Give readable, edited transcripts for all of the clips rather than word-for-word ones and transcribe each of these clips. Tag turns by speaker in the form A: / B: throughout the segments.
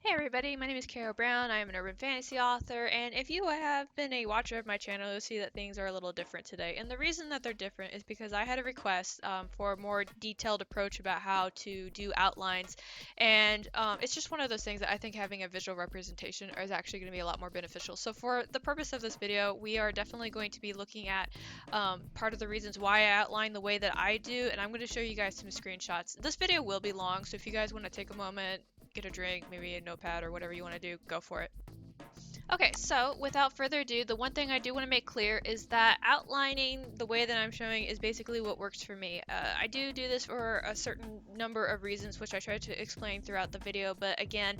A: Hey everybody, my name is Carrow. I am an urban fantasy author, and if you have been a watcher of my channel, you'll see that things are a little different today. And the reason that they're different is because I had a request for a more detailed approach about how to do outlines, and it's just one of those things that I think having a visual representation is actually going to be a lot more beneficial. So for the purpose of this video, we are definitely going to be looking at part of the reasons why I outline the way that I do, and I'm going to show you guys some screenshots. This video will be long, so if you guys want to take a moment, get a drink, maybe a notepad or whatever you want to do, go for it. Okay, so without further ado, the one thing I do want to make clear is that outlining the way that I'm showing is basically what works for me. I do this for a certain number of reasons, which I try to explain throughout the video, but again,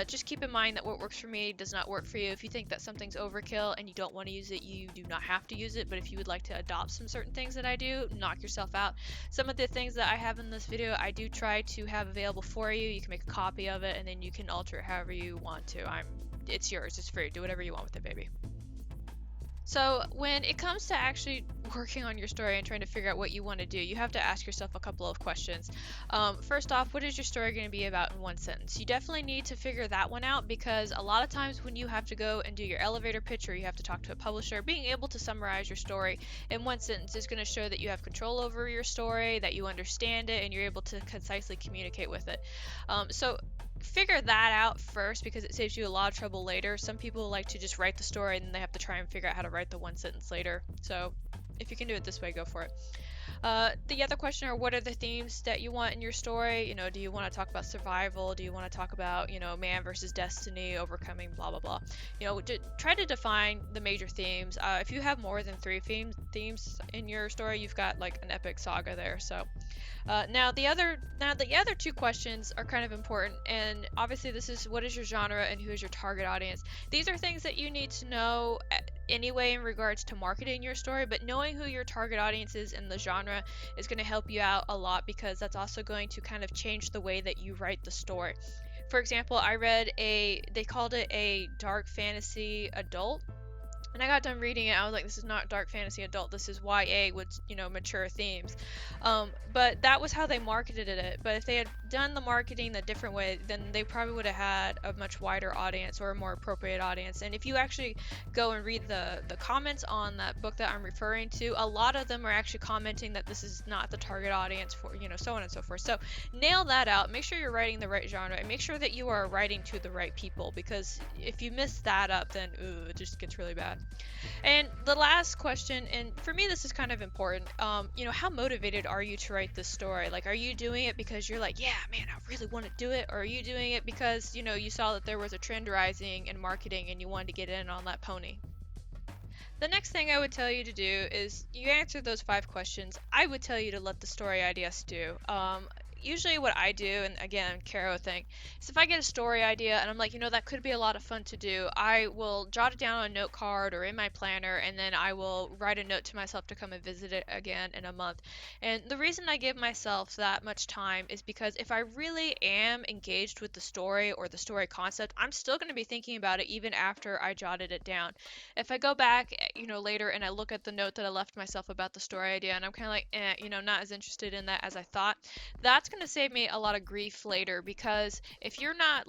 A: just keep in mind that what works for me does not work for you. If you think that something's overkill and you don't want to use it, you do not have to use it, but if you would like to adopt some certain things that I do, knock yourself out. Some of the things that I have in this video, I do try to have available for you. You can make a copy of it, and then you can alter it however you want to. It's yours, it's free, do whatever you want with it, baby. So when it comes to actually working on your story and trying to figure out what you want to do, you have to ask yourself a couple of questions. First off, what is your story going to be about in one sentence? You definitely need to figure that one out, because a lot of times when you have to go and do your elevator pitch or you have to talk to a publisher, being able to summarize your story in one sentence is going to show that you have control over your story, that you understand it, and you're able to concisely communicate with it. So figure that out first, because it saves you a lot of trouble later. Some people like to just write the story and then they have to try and figure out how to write the one sentence later. So if you can do it this way, go for it. The other question are, what are the themes that you want in your story? You know, do you want to talk about survival? Do you want to talk about, man versus destiny, overcoming, blah, blah, blah? Try to define the major themes. If you have more than 3 themes in your story, you've got like an epic saga there. So now the other 2 questions are kind of important, and obviously this is, what is your genre and who is your target audience? These are things that you need to know anyway in regards to marketing your story, but knowing who your target audience is and the genre is going to help you out a lot, because that's also going to kind of change the way that you write the story. For example, I read they called it a dark fantasy adult. And I got done reading it, I was like, this is not dark fantasy adult, this is YA with, mature themes. But that was how they marketed it. But if they had done the marketing a different way, then they probably would have had a much wider audience, or a more appropriate audience. And if you actually go and read the comments on that book that I'm referring to, a lot of them are actually commenting that this is not the target audience for, so on and so forth. So nail that out, make sure you're writing the right genre, and make sure that you are writing to the right people, because if you miss that up, then it just gets really bad. And the last question, and for me this is kind of important, how motivated are you to write this story? Like, are you doing it because you're like, yeah, man, I really want to do it? Or are you doing it because, you saw that there was a trend rising in marketing and you wanted to get in on that pony? The next thing I would tell you to do is, you answer those 5 questions, I would tell you to let the story idea stew. Usually what I do, and again, Carrow thing, is if I get a story idea and I'm like, that could be a lot of fun to do, I will jot it down on a note card or in my planner, and then I will write a note to myself to come and visit it again in a month. And the reason I give myself that much time is because if I really am engaged with the story or the story concept, I'm still going to be thinking about it even after I jotted it down. If I go back, later and I look at the note that I left myself about the story idea and I'm kind of like, not as interested in that as I thought, that's going to save me a lot of grief later, because if you're not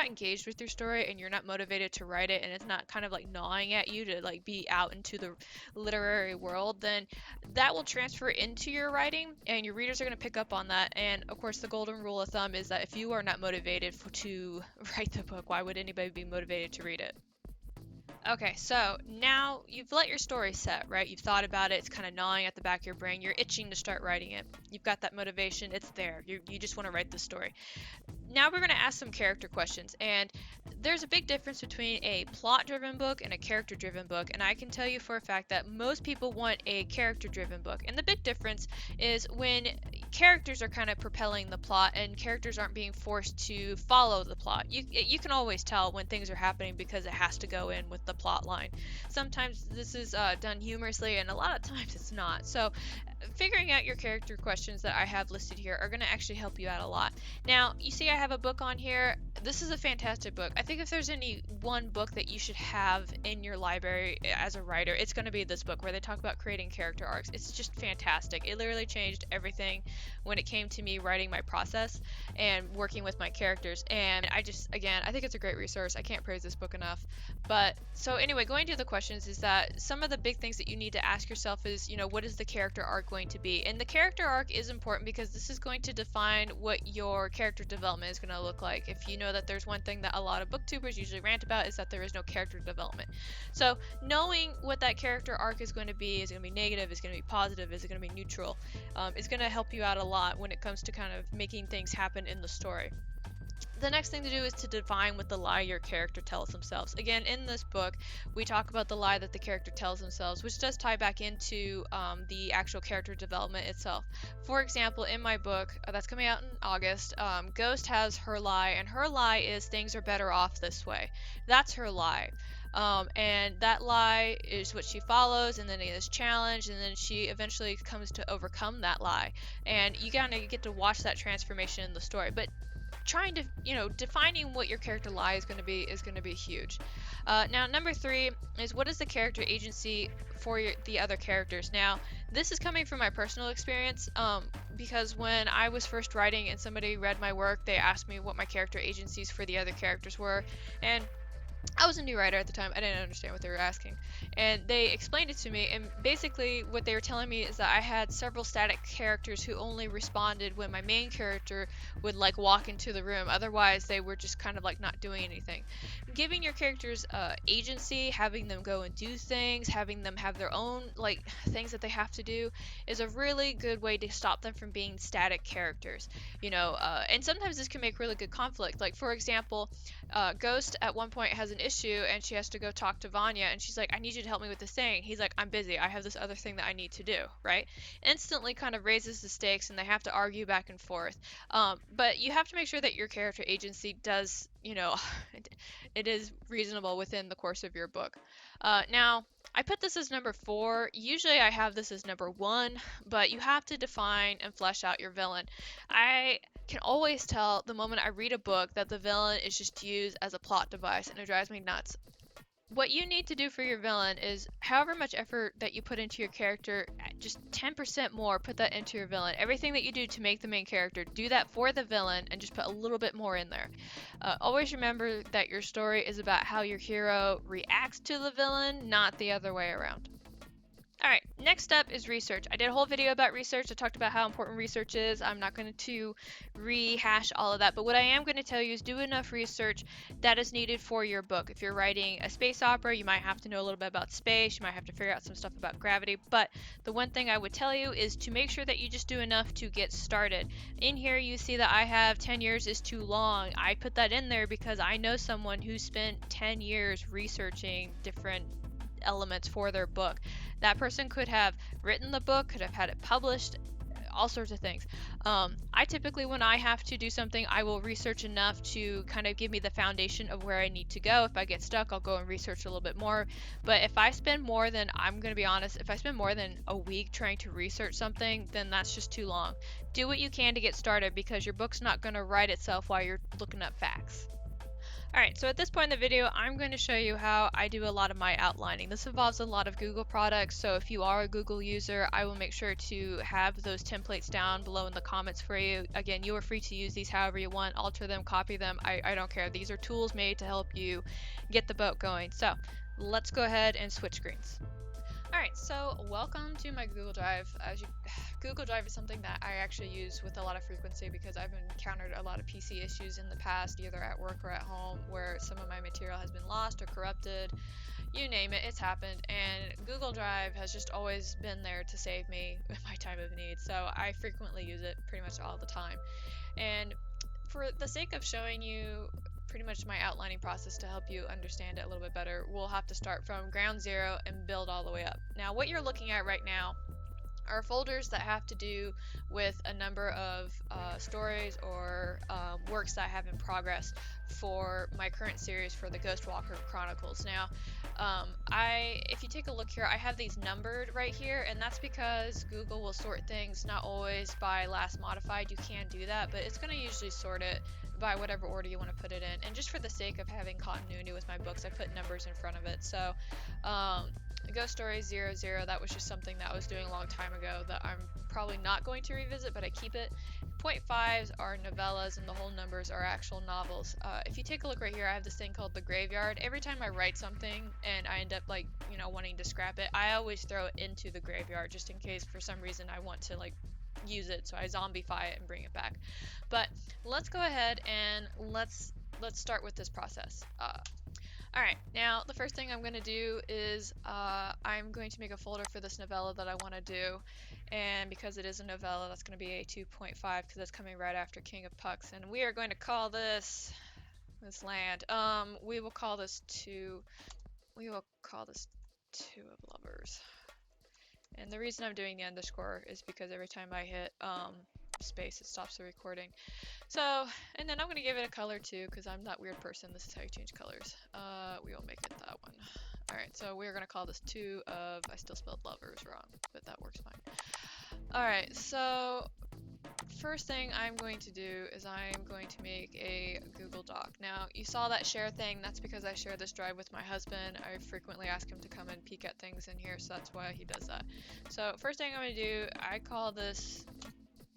A: engaged with your story and you're not motivated to write it, and it's not kind of like gnawing at you to like be out into the literary world, then that will transfer into your writing and your readers are going to pick up on that. And of course, the golden rule of thumb is that if you are not motivated to write the book, why would anybody be motivated to read it? Okay, so now you've let your story set, right? You've thought about it, it's kind of gnawing at the back of your brain, you're itching to start writing it. You've got that motivation, it's there, you just want to write the story. Now we're going to ask some character questions, and there's a big difference between a plot-driven book and a character-driven book, and I can tell you for a fact that most people want a character-driven book. And the big difference is when characters are kind of propelling the plot and characters aren't being forced to follow the plot. You can always tell when things are happening because it has to go in with the plot line. Sometimes this is done humorously, and a lot of times it's not. So figuring out your character questions that I have listed here are going to actually help you out a lot. Now, you see I have a book on here. this is a fantastic book. I think if there's any one book that you should have in your library as a writer, it's going to be this book where they talk about creating character arcs. It's just fantastic. It literally changed everything when it came to me writing my process and working with my characters. And I just, again, I think it's a great resource. I can't praise this book enough. But so anyway, going to the questions is that some of the big things that you need to ask yourself is, what is the character arc going to be? And the character arc is important because this is going to define what your character development is going to look like. If you know that there's one thing that a lot of booktubers usually rant about is that there is no character development. So knowing what that character arc is going to be negative, is going to be positive, is it going to be neutral, is going to help you out a lot when it comes to kind of making things happen in the story. The next thing to do is to define what the lie your character tells themselves. Again, in this book, we talk about the lie that the character tells themselves, which does tie back into the actual character development itself. For example, in my book that's coming out in August, Ghost has her lie, and her lie is things are better off this way. That's her lie. And that lie is what she follows, and then it is challenged, and then she eventually comes to overcome that lie. And you kind of get to watch that transformation in the story. But trying to, defining what your character lie is going to be huge. Now, number 3 is what is the character agency for the other characters. Now, this is coming from my personal experience, because when I was first writing and somebody read my work, they asked me what my character agencies for the other characters were, and I was a new writer at the time. I didn't understand what they were asking. And they explained it to me, and basically what they were telling me is that I had several static characters who only responded when my main character would walk into the room. Otherwise, they were just kind of not doing anything. Giving your characters agency, having them go and do things, having them have their own things that they have to do is a really good way to stop them from being static characters. And sometimes this can make really good conflict. For example, Ghost at one point has an issue and she has to go talk to Vanya, and she's like, I need you to help me with this thing. He's like, I'm busy. I have this other thing that I need to do, right? Instantly kind of raises the stakes, and they have to argue back and forth. But you have to make sure that your character agency does, it is reasonable within the course of your book. Now, I put this as number 4. Usually I have this as number 1, but you have to define and flesh out your villain. I can always tell the moment I read a book that the villain is just used as a plot device, and it drives me nuts. What you need to do for your villain is however much effort that you put into your character, just 10% more, put that into your villain. Everything that you do to make the main character, do that for the villain and just put a little bit more in there. Always remember that your story is about how your hero reacts to the villain, not the other way around. Alright, next up is research. I did a whole video about research. I talked about how important research is. I'm not going to rehash all of that, but what I am going to tell you is do enough research that is needed for your book. If you're writing a space opera, you might have to know a little bit about space. You might have to figure out some stuff about gravity, but the one thing I would tell you is to make sure that you just do enough to get started. In here, you see that I have 10 years is too long. I put that in there because I know someone who spent 10 years researching different elements for their book. That person could have written the book, could have had it published, all sorts of things. I typically, when I have to do something, I will research enough to kind of give me the foundation of where I need to go. If I get stuck, I'll go and research a little bit more. But if I spend more than, I'm going to be honest, if I spend more than a week trying to research something, then that's just too long. Do what you can to get started, because your book's not going to write itself while you're looking up facts. Alright, so at this point in the video, I'm going to show you how I do a lot of my outlining. This involves a lot of Google products, so if you are a Google user, I will make sure to have those templates down below in the comments for you. Again, you are free to use these however you want, alter them, copy them, I don't care. These are tools made to help you get the boat going. So, let's go ahead and switch screens. Alright, so welcome to my Google Drive. Google Drive is something that I actually use with a lot of frequency because I've encountered a lot of PC issues in the past, either at work or at home, where some of my material has been lost or corrupted. You name it, it's happened, and Google Drive has just always been there to save me in my time of need, so I frequently use it pretty much all the time. And for the sake of showing you pretty much my outlining process to help you understand it a little bit better, we'll have to start from ground zero and build all the way up. Now, what you're looking at right now are folders that have to do with a number of stories or works that I have in progress for my current series for the Ghostwalker Chronicles. Now, if you take a look here, I have these numbered right here, and that's because Google will sort things not always by last modified. You can do that, but it's going to usually sort it by whatever order you want to put it in. And just for the sake of having continuity with my books, I put numbers in front of it. So, Ghost Story 00, that was just something that I was doing a long time ago that I'm probably not going to revisit, but I keep it. Point fives are novellas, and the whole numbers are actual novels. If you take a look right here, I have this thing called the graveyard. Every time I write something and I end up like, wanting to scrap it, I always throw it into the graveyard just in case for some reason I want to like use it, so I zombify it and bring it back. But let's go ahead and let's start with this process. Alright, now the first thing I'm going to do is I'm going to make a folder for this novella that I want to do, and because it is a novella, that's going to be a 2.5 because it's coming right after King of Pucks, and we are going to call this land. We will call this Two of Lovers. And the reason I'm doing the underscore is because every time I hit space, it stops the recording. So, and then I'm going to give it a color too, because I'm that weird person. This is how you change colors. We will make it that one. Alright, so we're going to call this Two of, I still spelled lovers wrong, but that works fine. Alright, so first thing I'm going to do is I'm going to make a Google Doc. Now, you saw that share thing. That's because I share this drive with my husband. I frequently ask him to come and peek at things in here, so that's why he does that. So first thing I'm going to do, I call this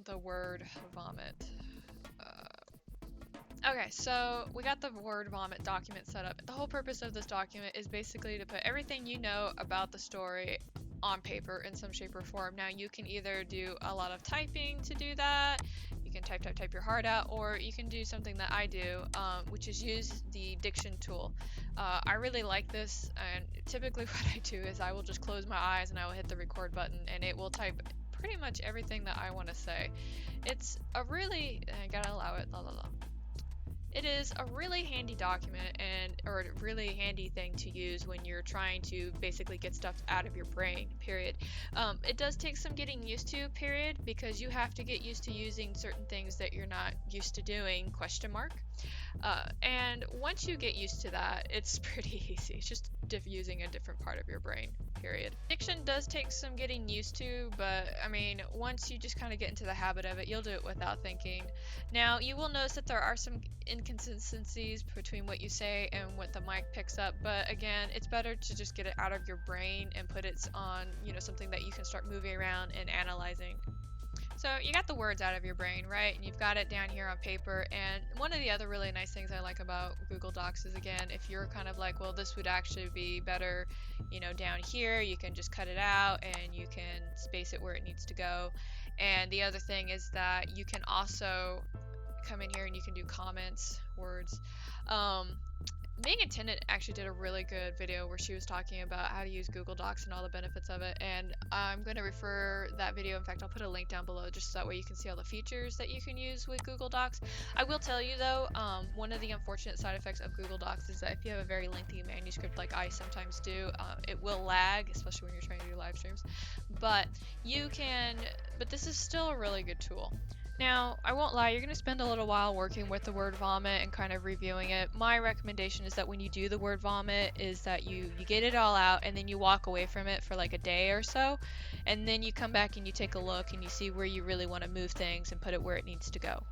A: the word vomit. Okay, so we got the word vomit document set up. The whole purpose of this document is basically to put everything you know about the story on paper in some shape or form. Now, you can either do a lot of typing to do that, you can type your heart out, or you can do something that I do, which is use the diction tool. I really like this, and typically what I do is I will just close my eyes and I will hit the record button, and it will type pretty much everything that I want to say. It's a really, I gotta allow it, It is a really handy document or a really handy thing to use when you're trying to basically get stuff out of your brain, period. It does take some getting used to, period, because you have to get used to using certain things that you're not used to doing, question mark. And once you get used to that, it's pretty easy. It's just using a different part of your brain, period. Diction does take some getting used to, but I mean, once you just kind of get into the habit of it, you'll do it without thinking. Now, you will notice that there are some inconsistencies between what you say and what the mic picks up, but again, it's better to just get it out of your brain and put it on, something that you can start moving around and analyzing. So you got the words out of your brain, right? And you've got it down here on paper. And one of the other really nice things I like about Google Docs is, again, if you're kind of like, well, this would actually be better, down here, you can just cut it out and you can space it where it needs to go. And the other thing is that you can also come in here and you can do comments, words. Being a Tenant actually did a really good video where she was talking about how to use Google Docs and all the benefits of it, and I'm going to refer that video. In fact, I'll put a link down below just so that way you can see all the features that you can use with Google Docs. I will tell you though, one of the unfortunate side effects of Google Docs is that if you have a very lengthy manuscript like I sometimes do, it will lag, especially when you're trying to do live streams, but this is still a really good tool. Now, I won't lie, you're going to spend a little while working with the word vomit and kind of reviewing it. My recommendation is that when you do the word vomit is that you get it all out and then you walk away from it for like a day or so, and then you come back and you take a look and you see where you really want to move things and put it where it needs to go.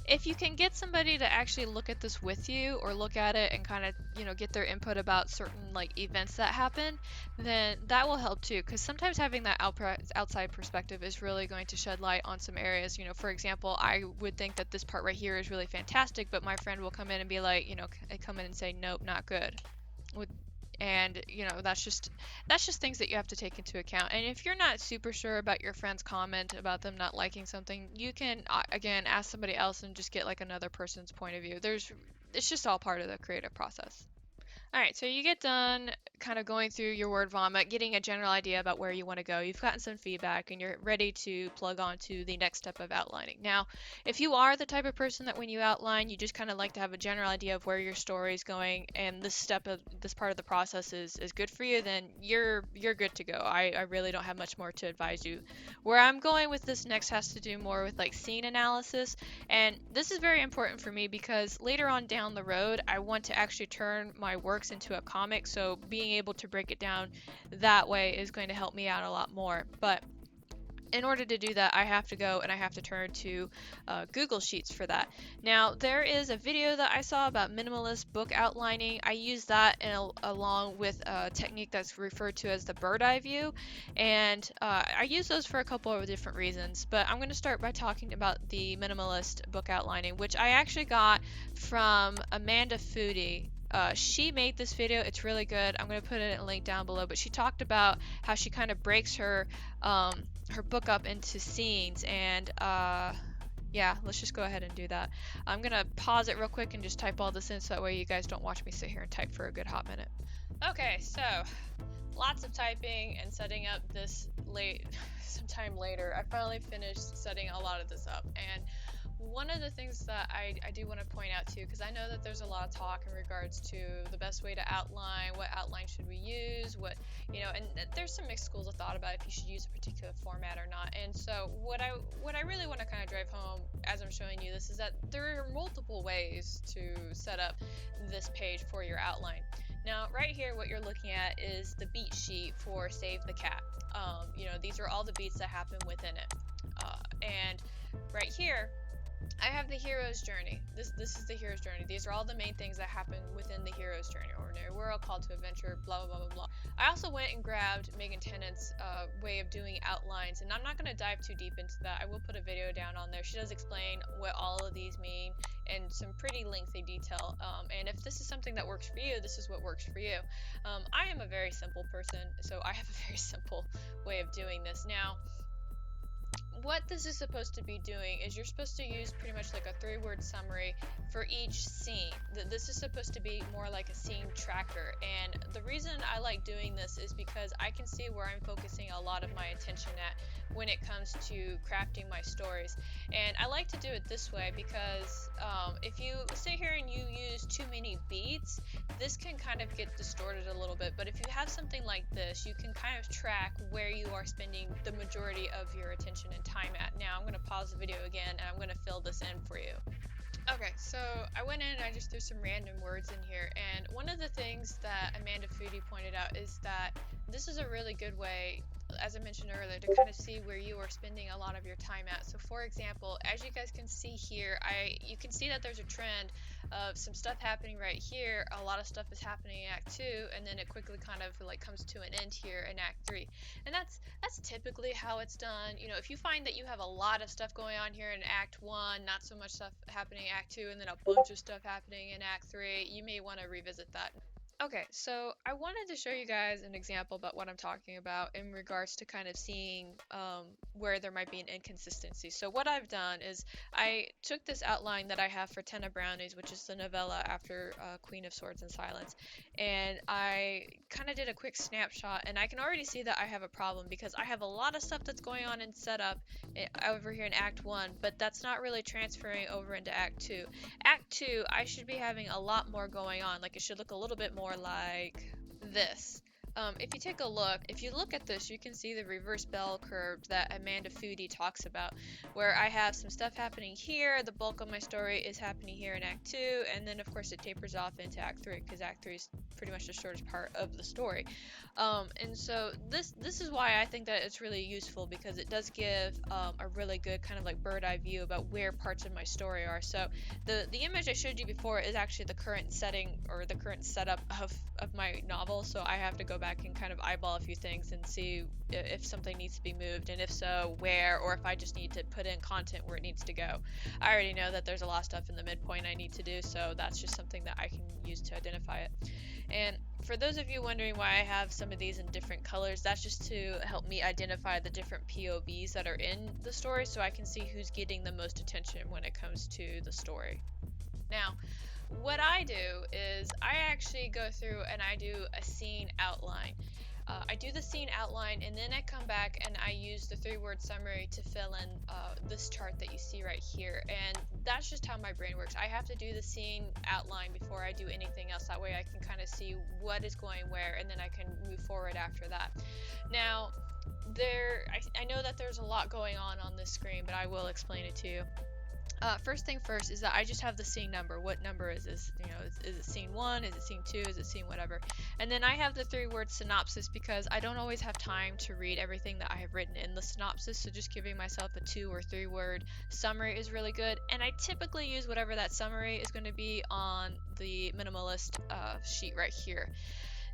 A: If you can get somebody to actually look at this with you or look at it and kind of, get their input about certain like events that happen, then that will help too. Because sometimes having that outside perspective is really going to shed light on some areas. For example, I would think that this part right here is really fantastic, but my friend will come in and be like, come in and say, nope, not good. And that's just things that you have to take into account. And if you're not super sure about your friend's comment about them not liking something, you can again ask somebody else and just get like another person's point of view. It's just all part of the creative process. Alright, so you get done kind of going through your word vomit, getting a general idea about where you want to go. You've gotten some feedback and you're ready to plug on to the next step of outlining. Now, if you are the type of person that when you outline, you just kind of like to have a general idea of where your story is going and this part of the process is good for you, then you're good to go. I really don't have much more to advise you. Where I'm going with this next has to do more with like scene analysis, and this is very important for me because later on down the road, I want to actually turn my works into a comic, so being able to break it down that way is going to help me out a lot more. But in order to do that, I have to go and I have to turn to Google Sheets for that. Now, there is a video that I saw about minimalist book outlining. I use that along with a technique that's referred to as the bird eye view, and I use those for a couple of different reasons. But I'm going to start by talking about the minimalist book outlining, which I actually got from Amanda Foodie. She made this video. It's really good. I'm going to put it in a link down below, but she talked about how she kind of breaks her book up into scenes, and yeah, let's just go ahead and do that. I'm going to pause it real quick and just type all this in so that way you guys don't watch me sit here and type for a good hot minute. Okay, so lots of typing and setting up this sometime later. I finally finished setting a lot of this up, and one of the things that I do want to point out too, because I know that there's a lot of talk in regards to the best way to outline, what outline should we use, and there's some mixed schools of thought about if you should use a particular format or not. And so what I really want to kind of drive home as I'm showing you this is that there are multiple ways to set up this page for your outline. Now, right here, what you're looking at is the beat sheet for Save the Cat. These are all the beats that happen within it. And right here, I have the hero's journey. This is the hero's journey. These are all the main things that happen within the hero's journey. Ordinary world, call to adventure, blah, blah, blah, blah, blah. I also went and grabbed Megan Tennant's way of doing outlines, and I'm not going to dive too deep into that. I will put a video down on there. She does explain what all of these mean in some pretty lengthy detail. And if this is something that works for you, this is what works for you. I am a very simple person, so I have a very simple way of doing this. Now, what this is supposed to be doing is you're supposed to use pretty much like a 3-word summary for each scene. This is supposed to be more like a scene tracker, and the reason I like doing this is because I can see where I'm focusing a lot of my attention at when it comes to crafting my stories. And I like to do it this way because if you sit here and you use too many beats, this can kind of get distorted a little bit. But if you have something like this, you can kind of track where you are spending the majority of your attention and time at. Now I'm going to pause the video again and I'm going to fill this in for you. Okay, so I went in and I just threw some random words in here, and one of the things that Amanda Foodie pointed out is that this is a really good way, as I mentioned earlier, to kind of see where you are spending a lot of your time at. So for example, as you guys can see here, you can see that there's a trend of some stuff happening right here. A lot of stuff is happening in Act 2, and then it quickly kind of like comes to an end here in Act 3. And that's typically how it's done. If you find that you have a lot of stuff going on here in Act 1, not so much stuff happening in Act 2, and then a bunch of stuff happening in Act 3, you may want to revisit that. Okay, so I wanted to show you guys an example about what I'm talking about in regards to kind of seeing where there might be an inconsistency. So what I've done is I took this outline that I have for 10 of Brownies, which is the novella after Queen of Swords and Silence, and I kind of did a quick snapshot, and I can already see that I have a problem because I have a lot of stuff that's going on in setup over here in Act 1, but that's not really transferring over into Act 2. Act 2, I should be having a lot more going on. Like, it should look a little bit more like this. If you take a look, if you look at this, you can see the reverse bell curve that Amanda Foodie talks about, where I have some stuff happening here, the bulk of my story is happening here in Act 2, and then of course it tapers off into Act 3, because Act 3 is pretty much the shortest part of the story. And so this is why I think that it's really useful, because it does give a really good kind of like bird eye view about where parts of my story are. So the image I showed you before is actually the current setting or the current setup of my novel, so I have to go back and kind of eyeball a few things and see if something needs to be moved, and if so, where, or if I just need to put in content where it needs to go. I already know that there's a lot of stuff in the midpoint I need to do, so that's just something that I can use to identify it. And for those of you wondering why I have some of these in different colors, that's just to help me identify the different POVs that are in the story, so I can see who's getting the most attention when it comes to the story. Now, what I do is I actually go through and I do a scene outline. I do the scene outline, and then I come back and I use the 3-word summary to fill in this chart that you see right here. And that's just how my brain works. I have to do the scene outline before I do anything else. That way I can kind of see what is going where, and then I can move forward after that. Now, I know that there's a lot going on this screen, but I will explain it to you. First thing first is that I just have the scene number. What number is this? You know, is it scene 1? Is it scene 2? Is it scene whatever? And then I have the 3-word synopsis because I don't always have time to read everything that I have written in the synopsis, so just giving myself a 2 or 3-word summary is really good. And I typically use whatever that summary is going to be on the minimalist sheet right here.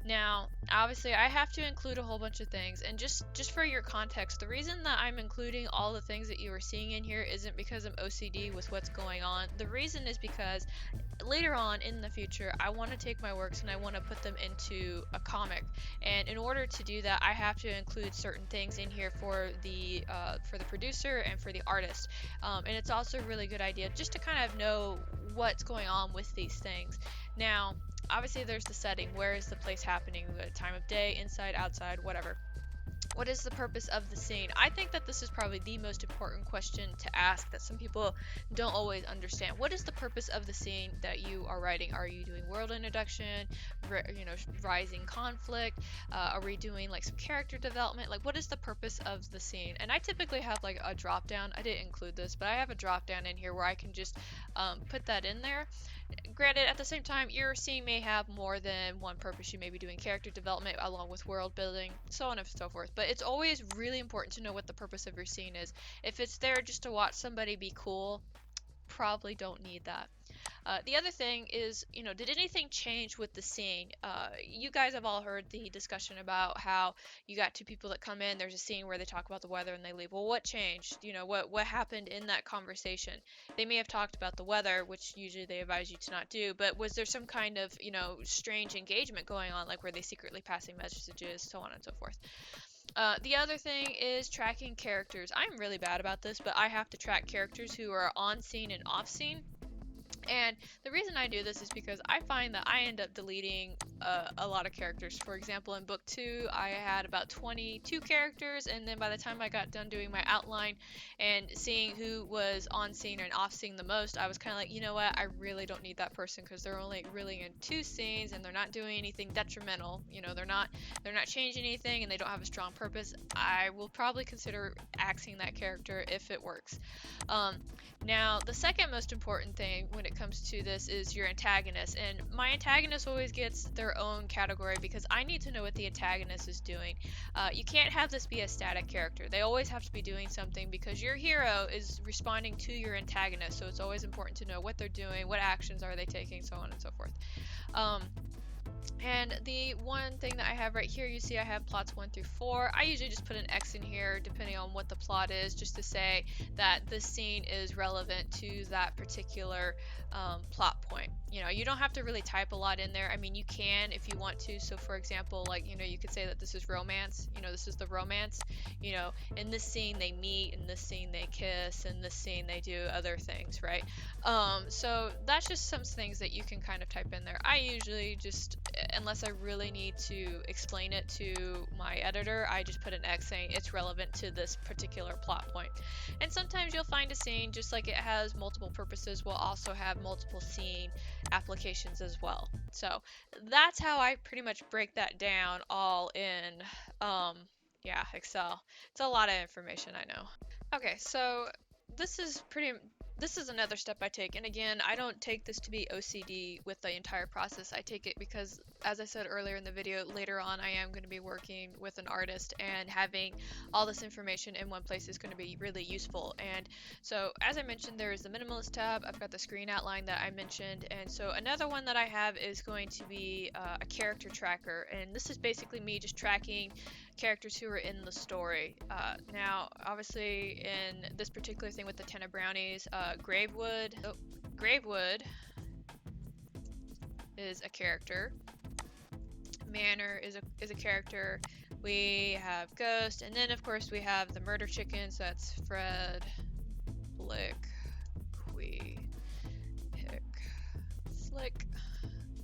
A: Now, obviously, I have to include a whole bunch of things, and just for your context, the reason that I'm including all the things that you are seeing in here isn't because I'm OCD with what's going on. The reason is because later on in the future, I want to take my works and I want to put them into a comic, and in order to do that, I have to include certain things in here for the producer and for the artist, and it's also a really good idea just to kind of know what's going on with these things. Now, obviously there's the setting. Where is the place happening? The time of day, inside, outside, whatever. What is the purpose of the scene? I think that this is probably the most important question to ask that some people don't always understand. What is the purpose of the scene that you are writing? Are you doing world introduction, rising conflict? Are we doing like some character development? Like, what is the purpose of the scene? And I typically have like a drop down. I didn't include this, but I have a drop down in here where I can just put that in there. Granted, at the same time, your scene may have more than one purpose. You may be doing character development along with world building, so on and so forth. But it's always really important to know what the purpose of your scene is. If it's there just to watch somebody be cool, probably don't need that. The other thing is, did anything change with the scene? You guys have all heard the discussion about how you got two people that come in. There's a scene where they talk about the weather and they leave. Well, what changed? What happened in that conversation? They may have talked about the weather, which usually they advise you to not do. But was there some kind of, strange engagement going on, like were they secretly passing messages, so on and so forth? The other thing is tracking characters. I'm really bad about this, but I have to track characters who are on scene and off scene. And the reason I do this is because I find that I end up deleting a lot of characters. For example, in book 2, I had about 22 characters, and then by the time I got done doing my outline and seeing who was on scene and off scene the most, I was kind of like, you know what, I really don't need that person because they're only really in 2 scenes and they're not doing anything detrimental. They're not changing anything and they don't have a strong purpose. I will probably consider axing that character if it works. Now, the second most important thing when it comes to this is your antagonist, and my antagonist always gets their own category because I need to know what the antagonist is doing. You can't have this be a static character. They always have to be doing something because your hero is responding to your antagonist, so it's always important to know what they're doing, what actions are they taking, so on and so forth. And the one thing that I have right here, you see I have plots 1 through 4. I usually just put an X in here depending on what the plot is, just to say that this scene is relevant to that particular plot point. You don't have to really type a lot in there. I mean, you can if you want to. So for example, like, you could say that this is romance. This is the romance. In this scene they meet, in this scene they kiss, in this scene they do other things, right? So that's just some things that you can kind of type in there. I usually just, unless I really need to explain it to my editor, I just put an X saying it's relevant to this particular plot point. And sometimes you'll find a scene, just like it has multiple purposes, will also have multiple scene applications as well. So that's how I pretty much break that down all in Excel. It's a lot of information, I know. Okay, so this is another step I take, and again, I don't take this to be OCD with the entire process. I take it because, as I said earlier in the video, later on I am going to be working with an artist, and having all this information in one place is going to be really useful. And so, as I mentioned, there is the Minimalist tab. I've got the screen outline that I mentioned, and so another one that I have is going to be a character tracker, and this is basically me just tracking characters who are in the story. Now, obviously, in this particular thing with the 10 of brownies, Gravewood is a character. Manor is a character. We have Ghost, and then of course we have the murder chickens. That's Fred, Blick, Quee, Hick, Slick,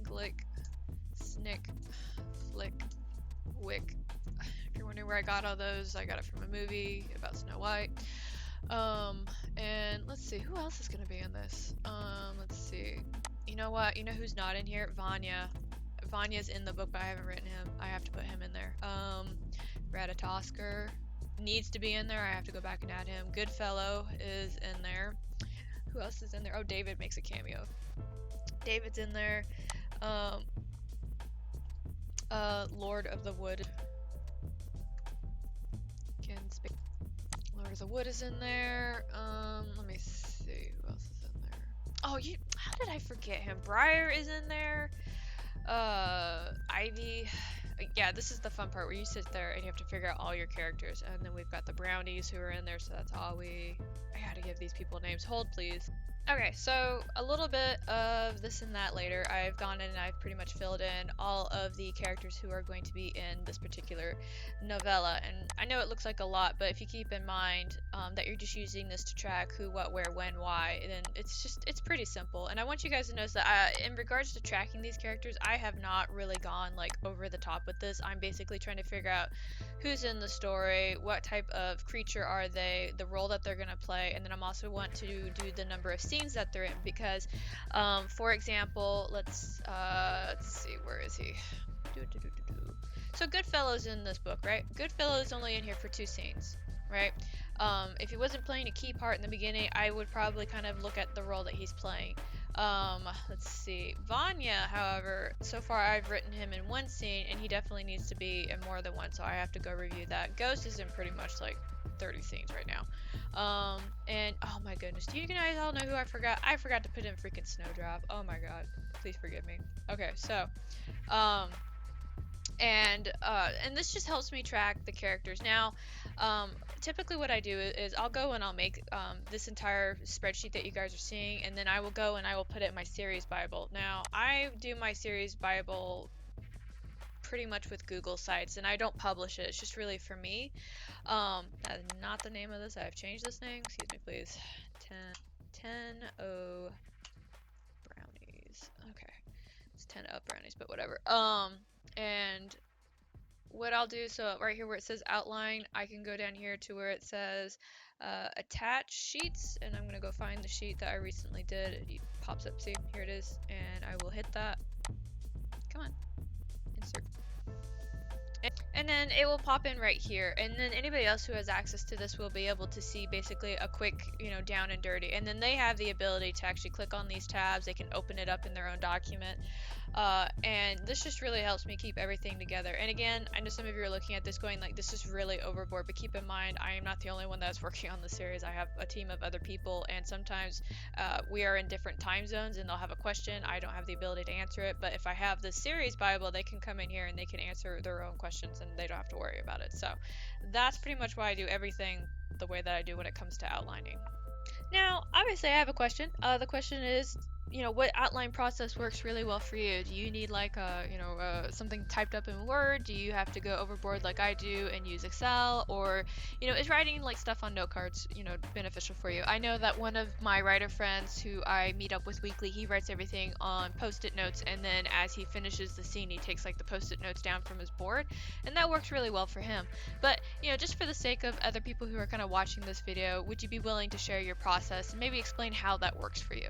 A: Glick, Snick, Flick, Wick. If you're wondering where I got all those, I got it from a movie about Snow White. And let's see, who else is going to be in this? Let's see. You know what? You know who's not in here? Vanya. Vanya's in the book, but I haven't written him. I have to put him in there. Ratatosker needs to be in there. I have to go back and add him. Goodfellow is in there. Who else is in there? Oh, David makes a cameo. David's in there. Um, Lord of the Wood. Lord of the Wood is in there. Let me see who else is in there. Oh, how did I forget him? Briar is in there. Ivy. Yeah, this is the fun part where you sit there and you have to figure out all your characters. And then we've got the brownies who are in there, so that's Awi. I gotta give these people names. Hold, please. Okay, so a little bit of this and that later. I've gone in and I've pretty much filled in all of the characters who are going to be in this particular novella. And I know it looks like a lot, but if you keep in mind that you're just using this to track who, what, where, when, why, then it's pretty simple. And I want you guys to notice that in regards to tracking these characters, I have not really gone like over the top with this. I'm basically trying to figure out who's in the story, what type of creature are they, the role that they're going to play, and then I'm also want to do the number of scenes that they're in because, for example, let's see, where is he? So Goodfellow's in this book, right? Goodfellow's only in here for 2 scenes, right? If he wasn't playing a key part in the beginning, I would probably kind of look at the role that he's playing. Let's see. Vanya, however, so far I've written him in 1 scene, and he definitely needs to be in more than 1, so I have to go review that. Ghost is in pretty much like 30 scenes right now. And oh my goodness, do you guys all know who I forgot? I forgot to put in freaking Snowdrop. Oh my god, please forgive me. Okay, so, and this just helps me track the characters. Now, typically what I do is I'll go and I'll make this entire spreadsheet that you guys are seeing, and then I will go and I will put it in my series Bible. Now, I do my series Bible pretty much with Google Sites, and I don't publish it. It's just really for me. That is not the name of this. I've changed this name. Excuse me, please. 10-0 brownies. Okay. It's 10-0 brownies, but whatever. And what I'll do, so right here where it says outline, I can go down here to where it says attach sheets, and I'm going to go find the sheet that I recently did. It pops up, see, here it is, and I will hit that. Come on. Insert. And then it will pop in right here, and then anybody else who has access to this will be able to see basically a quick, down and dirty, and then they have the ability to actually click on these tabs. They can open it up in their own document, and this just really helps me keep everything together. And again, I know some of you are looking at this going like, this is really overboard, but keep in mind, I am not the only one that's working on the series. I have a team of other people, and sometimes we are in different time zones, and they'll have a question. I don't have the ability to answer it, but if I have the series Bible, they can come in here and they can answer their own questions, and they don't have to worry about it. So that's pretty much why I do everything the way that I do when it comes to outlining. Now, obviously I have a question. The question is, what outline process works really well for you? Do you need like something typed up in Word? Do you have to go overboard like I do and use Excel? Or, is writing like stuff on note cards, beneficial for you? I know that one of my writer friends who I meet up with weekly, he writes everything on Post-it notes, and then as he finishes the scene, he takes like the Post-it notes down from his board, and that works really well for him. But, just for the sake of other people who are kind of watching this video, would you be willing to share your process and maybe explain how that works for you?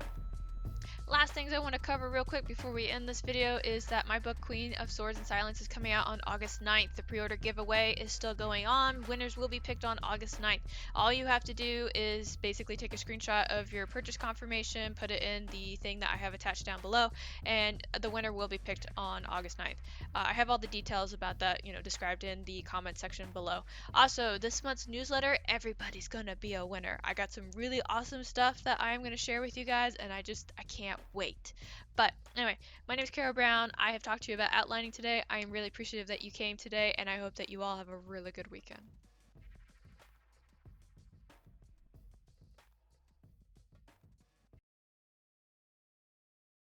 A: Last things I want to cover real quick before we end this video is that my book Queen of Swords and Silence is coming out on August 9th. The pre-order giveaway is still going on. Winners will be picked on August 9th. All you have to do is basically take a screenshot of your purchase confirmation, put it in the thing that I have attached down below, and the winner will be picked on August 9th. I have all the details about that, described in the comment section below. Also, this month's newsletter, everybody's gonna be a winner. I got some really awesome stuff that I'm gonna share with you guys, and I can't wait. But anyway, my name is Carrow Brown. I have talked to you about outlining today. I am really appreciative that you came today, and I hope that you all have a really good weekend.